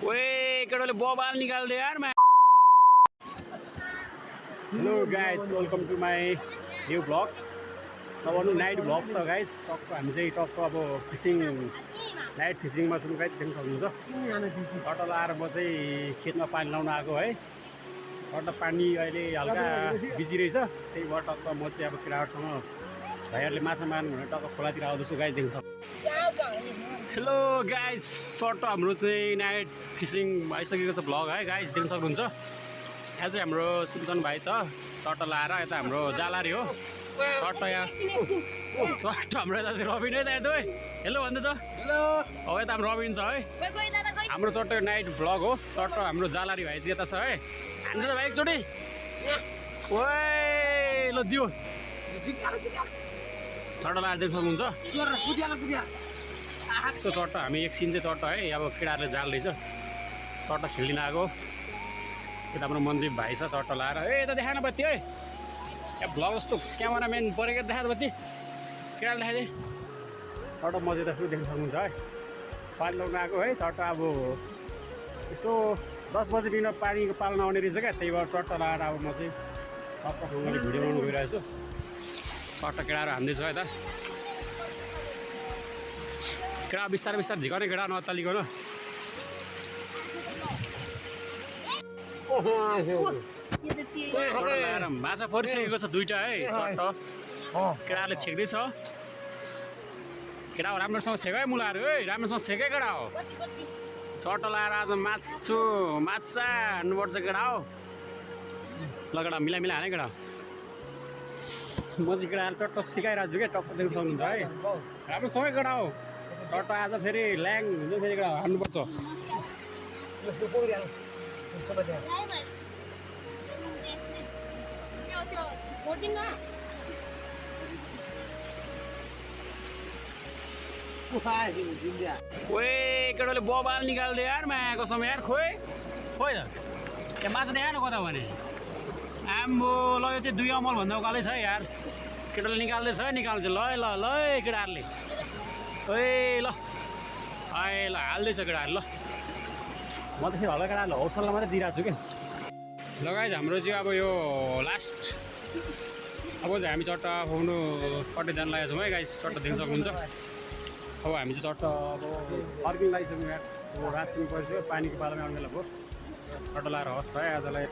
ओए केटोले बबाल निकाल्दै यार मा hello guys welcome to my new blog नभन्नु नाइट ब्लग छ गाइज टक्क हामी चाहिँ टक्क अब फिसिङ नाइट फिसिङमा छौँ गाइज देख्न सक्नुहुन्छ टटल आएर म चाहिँ खेतमा पानी लाउन आएको है टट्ट पानी अहिले हल्का बिजी रहेछ त्यही भएर टक्क म चाहिँ अब केटाहरूसँग भाइहरूले माछा मार्नु भनेर टक्क खोलातिर आउँदैछु गाइज देख्न सक्नु हेलो गाइज सर्ट हाम्रो चाहिँ नाइट फिसिङ आइसकेको छ ब्लग है गाइज देख्न सक्नुहुन्छ यहाँ चाहिँ हाम्रो सिमसन भाइ छ सर्ट लाएर यता हाम्रो जालारी हो सर्ट यहाँ सर्ट हाम्रो यता चाहिँ रबिन है त हेर्नु है हेलो भन्नु त हेलो अब यता हाम्रो रबिन छ है हाम्रो चट्ट नाइट ब्लग हो चट्ट हाम्रो जालारी भाइ चाहिँ यता छ है हान्नु त भाइ एकचोटि ओए ल दियो चट्ट लाएर देख्न सक्नुहुन्छ यस्तो चट्ट हामी एकछिन चाहिँ चट्ट है अब केटाहरूले जाल रहेछ चट्ट खेलिदिन आएको यता हाम्रो मन्दिप भाइ छ चट्ट लाएर ए यता देखाएन बत्ती है यहाँ भ्लग जस्तो क्यामेराम्यान परेको देखाएको बत्ती केटाले देखाइदिए चट्ट मजा जस्तो देख्न सक्नुहुन्छ है पानी लाउनु आएको है चट्ट अब यसो 10 बजी दिन पानीको पाल्न आउने रहेछ क्या त्यही भएर चट्ट लाएर अब म चाहिँ टक्क ढुङ्गाले भिडियो बनाउनु गइरहेको छु चट्ट केटाहरू हान्दैछ यता केटा बिस्तारै बिस्तारै झिकाउने केटा नअत्तालिकन माछा परिसकेको छ दुईवटा है चट्ट केटाले छेक्दैछ केटा हो राम्रोसँग छेक है मुलाहरू है राम्रोसँग छेकै केटा हो चट्ट लाएर आज माछा हान्नुपर्छ केटा हो ल केटा मिला मिला हाने केटा म चाहिँ केटाहरू टट्ट सिकाइरहेको छु क्या टक्क देख्न सक्नुहुन्छ है राम्रोसँगै केटा हो टट्ट आज फेरि ल्याङ हुन्छ फेरि केटा हान्नुपर्छ ओए केटाले बबाल निकाल्दै यार मायाको समय यार खोइ खोइ त त्यहाँ माछा देखाएन कता भने आम्बो ल यो चाहिँ 2 अमल भन्दा उकालै छ है यार केटाले निकाल्दैछ है निकाल्छ ल ल ल केटाहरूले ओए ल आए ल हाल्दैछ केटाहरू ल म त फेरि हल्का केटाहरूले हौसला मात्रै दिइरहेको छु क्या लगाइज हाम्रो चाहिँ अब यो लास्ट अब चाहिँ हामी चट्ट खुवाउनु कतै जान लागेको छौँ है गाइस चट्ट देख्न सक्नुहुन्छ अब हामी चाहिँ चट्ट अब फर्किनु लागिसक्यौँ यहाँ अब रात पनि परिसक्यो पानीको पालामा आउने बेला भयो चट्ट लाएर हस् भाइ आजलाई